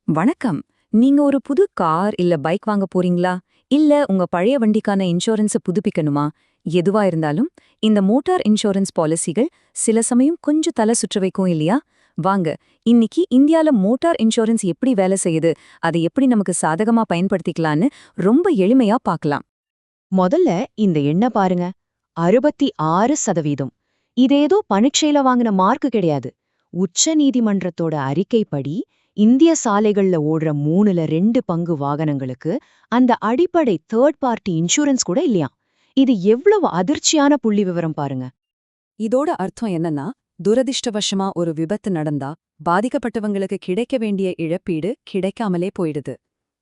வணக்கம். நீங்க ஒரு புது கார் இல்ல பைக் வாங்க போறீங்களா? இல்ல உங்க பழைய வண்டிக்கான இன்சூரன்ஸ புதுப்பிக்கணுமா? எதுவா இருந்தாலும் இந்த மோட்டார் இன்சூரன்ஸ் பாலிசிகள் சில சமயம் கொஞ்சம் தல சுற்ற வைக்கும் இல்லையா? வாங்க, இன்னைக்கு இந்தியால மோட்டார் இன்சூரன்ஸ் எப்படி வேலை செய்யுது, அதை எப்படி நமக்கு சாதகமா பயன்படுத்திக்கலான்னு ரொம்ப எளிமையா பார்க்கலாம். முதல்ல இந்த எண்ண பாருங்க. 66%. இதேதோ பரீட்சையில வாங்கின மார்க்கு கிடையாது. உச்ச நீதிமன்றத்தோட அறிக்கைப்படி இந்திய சாலைகள்ல ஓடுற 2 பங்கு வாகனங்களுக்கு அந்த அடிப்படை தேர்ட் பார்ட்டி இன்சூரன்ஸ் கூட இல்லையா. இது எவ்வளவு அதிர்ச்சியான புள்ளி விவரம் பாருங்க. இதோட அர்த்தம் என்னன்னா, துரதிர்ஷ்டவசமா ஒரு விபத்து நடந்தா பாதிக்கப்பட்டவங்களுக்கு கிடைக்க வேண்டிய இழப்பீடு கிடைக்காமலே போயிடுது.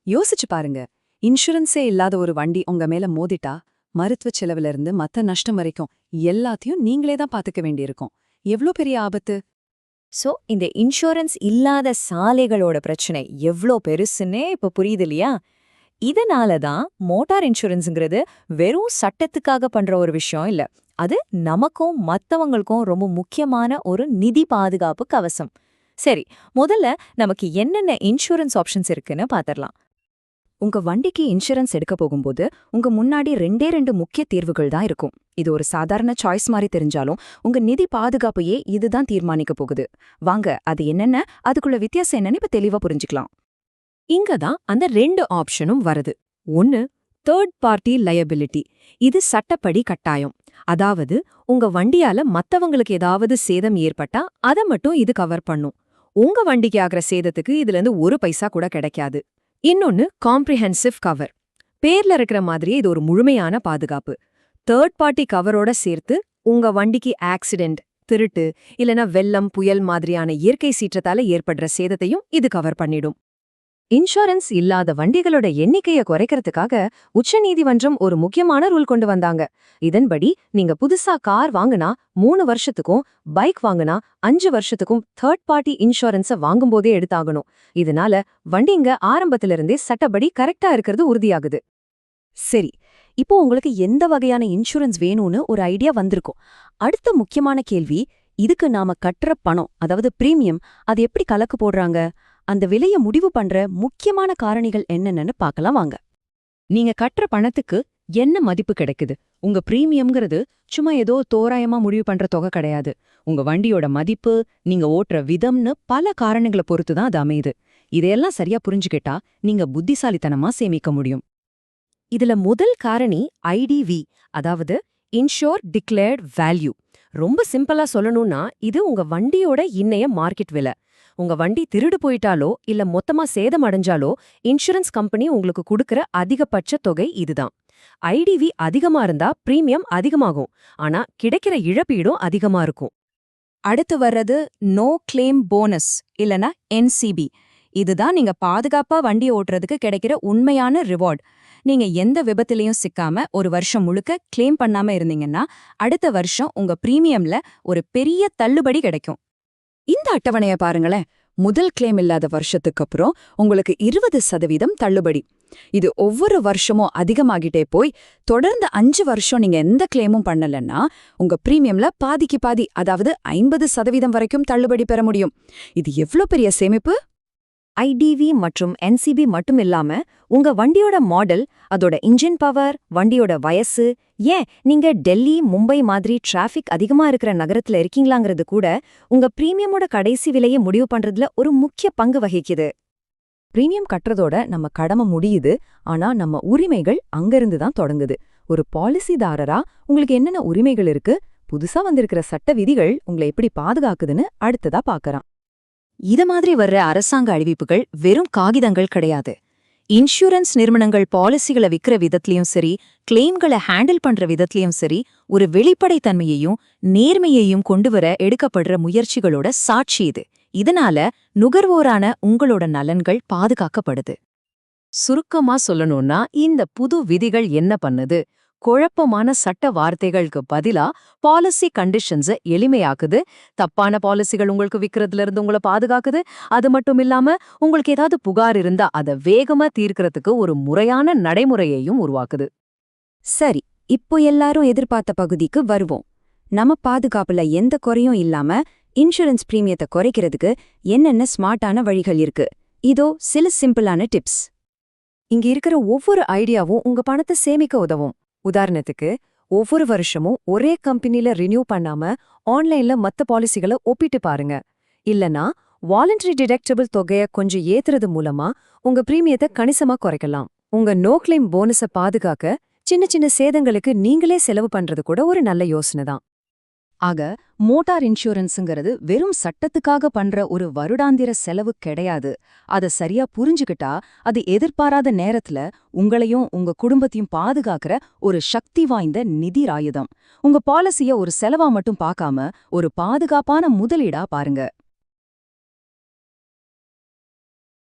யோசிச்சு பாருங்க, இன்சூரன்ஸே இல்லாத ஒரு வண்டி உங்க மேல மோதிட்டா மருத்துவ செலவுல இருந்து மத்த நஷ்டம் வரைக்கும் எல்லாத்தையும் நீங்களே தான் பாத்துக்க வேண்டியிருக்கும். எவ்ளோ பெரிய ஆபத்து! இந்த இன்சூரன்ஸ் இல்லாத சாலைகளோட பிரச்சனை எவ்ளோ பெருசுன்னே இப்ப புரியுது இல்லையா? இதனால தான் மோட்டார் இன்சூரன்ஸ்ங்கிறது வெறும் சட்டத்துக்காக பண்ற ஒரு விஷயம் இல்ல. அது நமக்கும் மத்தவங்களுக்கும் ரொம்ப முக்கியமான ஒரு நிதி பாதுகாப்பு கவசம். சரி, முதல்ல நமக்கு என்னென்ன இன்சூரன்ஸ் ஆப்ஷன்ஸ் இருக்குன்னு பாத்திரலாம். உங்க வண்டிக்கு இன்சூரன்ஸ் எடுக்க போகும்போது உங்க முன்னாடி ரெண்டு முக்கிய தீர்வுகள் தான் இருக்கும். இது ஒரு சாதாரண சாய்ஸ் மாதிரி தெரிஞ்சாலும் உங்க நிதி பாதுகாப்பையே இதுதான் தீர்மானிக்க போகுது. வாங்க, அது என்னென்ன, அதுக்குள்ள வித்தியாசம் என்னன்னு இப்ப தெளிவா புரிஞ்சுக்கலாம். இங்க தான் அந்த 2 ஆப்ஷனும் வருது. ஒன்னு, தேர்ட் பார்ட்டி லயபிலிட்டி. இது சட்டப்படி கட்டாயம். அதாவது உங்க வண்டியால மத்தவங்களுக்கு ஏதாவது சேதம் ஏற்பட்டா அத மட்டும் இது கவர் பண்ணும். உங்க வண்டிக்கு ஆகிற சேதத்துக்கு இதுல இருந்து ஒரு பைசா கூட கிடைக்காது. இன்னொன்னு, காம்ப்ரிஹென்சிவ் கவர். பேர்ல இருக்கிற மாதிரியே இது ஒரு முழுமையான பாதுகாப்பு. தேர்ட் பார்ட்டி கவரோட சேர்த்து உங்க வண்டிக்கு ஆக்சிடென்ட், திருட்டு இல்லனா வெள்ளம், புயல் மாதிரியான இயற்கை சீற்றத்தால ஏற்படுற சேதத்தையும் இது கவர் பண்ணிடும். இன்சூரன்ஸ் இல்லாத வண்டிகளோட எண்ணிக்கைய குறைக்கிறதுக்காக உச்சநீதிமன்றம் ஒரு முக்கியமான ரூல் கொண்டு வந்தாங்க. இதன்படி நீங்க புதுசா கார் வாங்குனா 3 வருஷத்துக்கும், பைக் வாங்குனா 5 வருஷத்துக்கும் தேர்ட் பார்ட்டி இன்சூரன்ஸ வாங்கும்போதே எடுத்தாகணும். இதனால வண்டிங்க ஆரம்பத்திலிருந்தே சட்டப்படி கரெக்டா இருக்கிறது உறுதியாகுது. சரி, இப்போ உங்களுக்கு எந்த வகையான இன்சூரன்ஸ் வேணும்னு ஒரு ஐடியா வந்திருக்கும். அடுத்த முக்கியமான கேள்வி, இதுக்கு நாம கட்டுற பணம், அதாவது பிரீமியம், அது எப்படி கலக்கு போடுறாங்க? அந்த விலைய முடிவு பண்ற முக்கியமான காரணிகள் என்னென்னு பார்க்கலாம் வாங்க. நீங்க கட்டுற பணத்துக்கு என்ன மதிப்பு கிடைக்குது? உங்க பிரீமியம்ங்கிறது சும்மா ஏதோ தோராயமா முடிவு பண்ற தொகை கிடையாது. உங்க வண்டியோட மதிப்பு, நீங்க ஓட்டுற விதம்னு பல காரணங்களை பொறுத்து தான் அது அமையுது. இதையெல்லாம் சரியா புரிஞ்சுக்கிட்டா நீங்க புத்திசாலித்தனமா சேமிக்க முடியும். இதுல முதல் காரணி ஐடிவி, அதாவது இன்ஷூர் டிக்ளேர்ட் வேல்யூ. ரொம்ப சிம்பிளா சொல்லணும்னா இது உங்க வண்டியோட இன்னைய மார்க்கெட் விலை. உங்க வண்டி திருடு போயிட்டாலோ இல்ல மொத்தமா சேதம் அடைஞ்சாலோ இன்சூரன்ஸ் கம்பெனி உங்களுக்கு கொடுக்கற அதிகபட்ச தொகை இதுதான். ஐடிவி அதிகமா இருந்தா பிரீமியம் அதிகமாகும், ஆனா கிடைக்கிற இழப்பீடும் அதிகமா இருக்கும். அடுத்து வர்றது நோ கிளைம் போனஸ் இல்லனா என்சிபி. இதுதான் நீங்க பாதுகாப்பா வண்டி ஓட்டுறதுக்கு கிடைக்கிற உண்மையான ரிவார்ட். நீங்க எந்த விபத்திலையும் சிக்காம ஒரு வருஷம் முழுக்க கிளைம் பண்ணாம இருந்தீங்கன்னா அடுத்த வருஷம் உங்க பிரீமியம்ல ஒரு பெரிய தள்ளுபடி கிடைக்கும். இந்த அட்டவணைய பாருங்களேன். முதல் கிளைம் இல்லாத வருஷத்துக்கு அப்புறம் உங்களுக்கு 20% தள்ளுபடி. இது ஒவ்வொரு வருஷமும் அதிகமாகிட்டே போய் தொடர்ந்து 5 வருஷம் நீங்க எந்த கிளைமும் பண்ணலன்னா உங்க பிரீமியம்ல பாதிக்கு பாதி, அதாவது 50% வரைக்கும் தள்ளுபடி பெற முடியும். இது எவ்ளோ பெரிய சேமிப்பு! ஐடிவி மற்றும் என்சிபி மட்டும் இல்லாம உங்க வண்டியோட மாடல், அதோட இன்ஜின் பவர், வண்டியோட வயசு, ஏன் நீங்க டெல்லி, மும்பை மாதிரி டிராஃபிக் அதிகமா இருக்கிற நகரத்துல இருக்கீங்களாங்கிறது கூட உங்க பிரீமியமோட கடைசி விலையை முடிவு பண்றதுல ஒரு முக்கிய பங்கு வகிக்குது. பிரீமியம் கட்டுறதோட நம்ம கடமை முடியுது, ஆனா நம்ம உரிமைகள் அங்கிருந்து தான் தொடங்குது. ஒரு பாலிசிதாரரா உங்களுக்கு என்னென்ன உரிமைகள் இருக்கு, புதுசா வந்திருக்கிற சட்ட விதிகள் உங்களை எப்படி பாதுகாக்குதுன்னு அடுத்ததா பார்க்கறான். இத மாதிரி வர்ற அரசாங்க அறிவிப்புகள் வெறும் காகிதங்கள் கிடையாது. இன்சூரன்ஸ் நிறுவனங்கள் பாலிசிகளை விக்கிற விதத்திலயும் சரி, கிளைம்களை ஹேண்டில் பண்ற விதத்திலயும் சரி, ஒரு வெளிப்படைத்தன்மையையும் நேர்மையையும் கொண்டுவர எடுக்கப்படுற முயற்சிகளோட சாட்சி இது. இதனால நுகர்வோரான உங்களோட நலன்கள் பாதுகாக்கப்படுது. சுருக்கமா சொல்லணும்னா இந்த புது விதிகள் என்ன பண்ணுது? குழப்பமான சட்ட வார்த்தைகளுக்கு பதிலா பாலிசி கண்டிஷன்ஸை எளிமையாக்குது. தப்பான பாலிசிகள் உங்களுக்கு விக்கிறதுல இருந்து உங்களை பாதுகாக்குது. அது மட்டும் இல்லாம உங்களுக்கு ஏதாவது புகார் இருந்தா அதை வேகமா தீர்க்கறதுக்கு ஒரு முறையான நடைமுறையையும் உருவாக்குது. சரி, இப்போ எல்லாரும் எதிர்பார்த்த பகுதிக்கு வருவோம். நம்ம பாதுகாப்புல எந்த குறையும் இல்லாம இன்சூரன்ஸ் பிரீமியத்தை குறைக்கிறதுக்கு என்னென்ன ஸ்மார்ட்டான வழிகள் இருக்கு? இதோ சில சிம்பிளான டிப்ஸ். இங்க இருக்கிற ஒவ்வொரு ஐடியாவும் உங்க பணத்தை சேமிக்க உதவும். உதாரணத்துக்கு, ஒவ்வொரு வருஷமும் ஒரே கம்பெனில ரினியூ பண்ணாம ஆன்லைன்ல மத்த பாலிசிகளை ஒப்பிட்டு பாருங்க. இல்லனா வாலண்டரி டிடக்டபிள் தொகையை கொஞ்சம் ஏத்துறது மூலமா உங்க பிரீமியத்தை கணிசமா குறைக்கலாம். உங்க நோ கிளைம் போனஸை பாதுகாக்க சின்ன சின்ன சேதங்களுக்கு நீங்களே செலவு பண்றது கூட ஒரு நல்ல யோசனை தான். ஆக மோட்டார் இன்சூரன்ஸுங்கிறது வெறும் சட்டத்துக்காக பண்ற ஒரு வருடாந்திர செலவு கிடையாது. அத சரியா புரிஞ்சுக்கிட்டா அது எதிர்பாராத நேரத்துல உங்களையும் உங்க குடும்பத்தையும் பாதுகாக்கிற ஒரு சக்தி வாய்ந்த நிதி ஆயுதம். உங்க பாலிசிய ஒரு செலவா மட்டும் பார்க்காம ஒரு பாதுகாப்பான முதலீடா பாருங்க.